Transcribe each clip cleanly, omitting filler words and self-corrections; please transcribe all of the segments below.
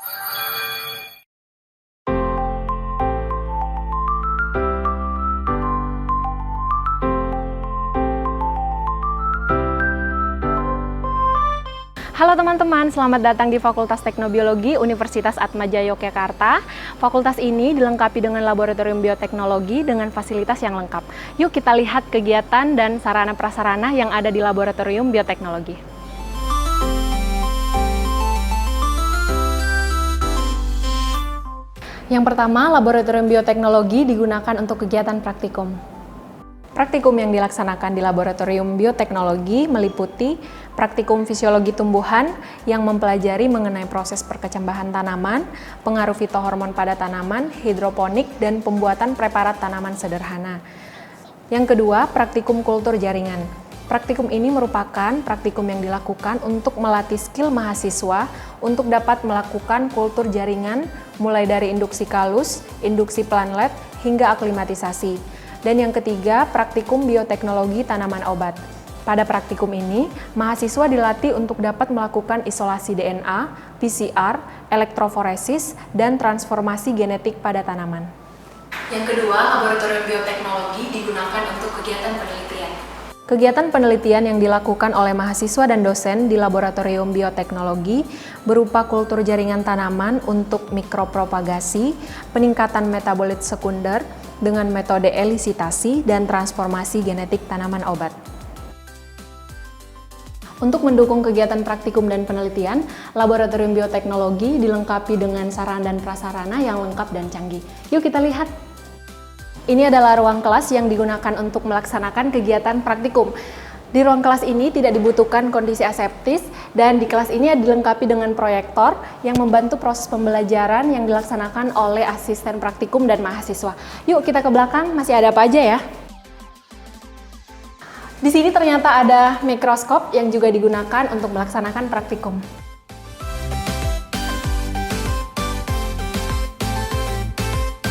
Halo teman-teman, selamat datang di Fakultas Teknobiologi Universitas Atmajaya Yogyakarta. Fakultas ini dilengkapi dengan laboratorium bioteknologi dengan fasilitas yang lengkap. Yuk kita lihat kegiatan dan sarana-prasarana yang ada di laboratorium bioteknologi. Yang pertama, laboratorium bioteknologi digunakan untuk kegiatan praktikum. Praktikum yang dilaksanakan di laboratorium bioteknologi meliputi praktikum fisiologi tumbuhan yang mempelajari mengenai proses perkecambahan tanaman, pengaruh fitohormon pada tanaman, hidroponik, dan pembuatan preparat tanaman sederhana. Yang kedua, praktikum kultur jaringan. Praktikum ini merupakan praktikum yang dilakukan untuk melatih skill mahasiswa untuk dapat melakukan kultur jaringan mulai dari induksi kalus, induksi planlet, hingga aklimatisasi. Dan yang ketiga, praktikum bioteknologi tanaman obat. Pada praktikum ini, mahasiswa dilatih untuk dapat melakukan isolasi DNA, PCR, elektroforesis, dan transformasi genetik pada tanaman. Yang kedua, laboratorium bioteknologi digunakan untuk kegiatan penelitian. Kegiatan penelitian yang dilakukan oleh mahasiswa dan dosen di laboratorium bioteknologi berupa kultur jaringan tanaman untuk mikropropagasi, peningkatan metabolit sekunder, dengan metode elisitasi dan transformasi genetik tanaman obat. Untuk mendukung kegiatan praktikum dan penelitian, laboratorium bioteknologi dilengkapi dengan sarana dan prasarana yang lengkap dan canggih. Yuk kita lihat. Ini adalah ruang kelas yang digunakan untuk melaksanakan kegiatan praktikum. Di ruang kelas ini tidak dibutuhkan kondisi aseptis dan di kelas ini dilengkapi dengan proyektor yang membantu proses pembelajaran yang dilaksanakan oleh asisten praktikum dan mahasiswa. Yuk kita ke belakang, masih ada apa aja ya? Di sini ternyata ada mikroskop yang juga digunakan untuk melaksanakan praktikum.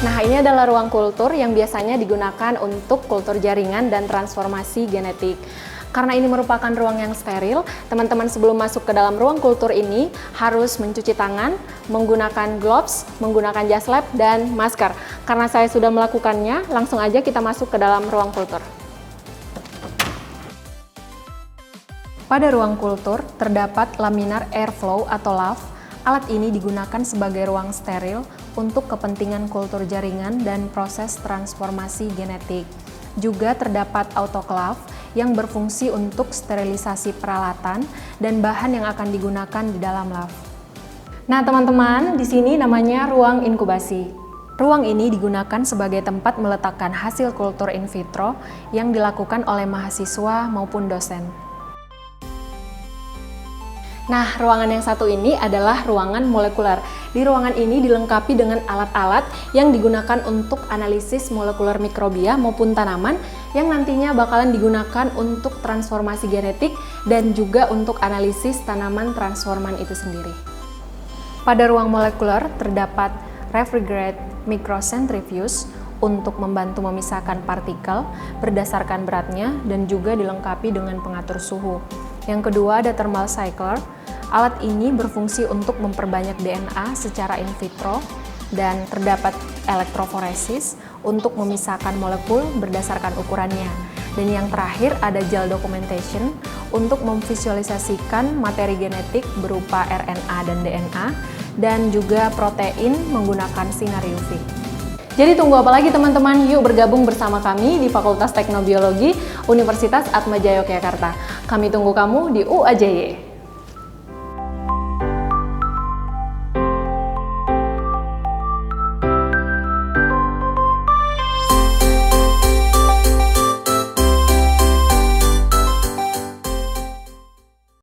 Nah, ini adalah ruang kultur yang biasanya digunakan untuk kultur jaringan dan transformasi genetik. Karena ini merupakan ruang yang steril, teman-teman sebelum masuk ke dalam ruang kultur ini harus mencuci tangan, menggunakan gloves, menggunakan jas lab, dan masker. Karena saya sudah melakukannya, langsung aja kita masuk ke dalam ruang kultur. Pada ruang kultur terdapat laminar airflow atau LAF. Alat ini digunakan sebagai ruang steril untuk kepentingan kultur jaringan dan proses transformasi genetik. Juga terdapat autoclave yang berfungsi untuk sterilisasi peralatan dan bahan yang akan digunakan di dalam LAF. Nah, teman-teman, di sini namanya ruang inkubasi. Ruang ini digunakan sebagai tempat meletakkan hasil kultur in vitro yang dilakukan oleh mahasiswa maupun dosen. Nah, ruangan yang satu ini adalah ruangan molekuler. Di ruangan ini dilengkapi dengan alat-alat yang digunakan untuk analisis molekuler mikrobia maupun tanaman yang nantinya bakalan digunakan untuk transformasi genetik dan juga untuk analisis tanaman transforman itu sendiri. Pada ruang molekuler terdapat refrigerated microcentrifuge untuk membantu memisahkan partikel berdasarkan beratnya dan juga dilengkapi dengan pengatur suhu. Yang kedua ada thermal cycler. Alat ini berfungsi untuk memperbanyak DNA secara in vitro dan terdapat elektroforesis untuk memisahkan molekul berdasarkan ukurannya. Dan yang terakhir ada gel documentation untuk memvisualisasikan materi genetik berupa RNA dan DNA dan juga protein menggunakan sinar UV. Jadi tunggu apa lagi teman-teman, yuk bergabung bersama kami di Fakultas Teknobiologi Universitas Atmajaya Yogyakarta. Kami tunggu kamu di UAJY.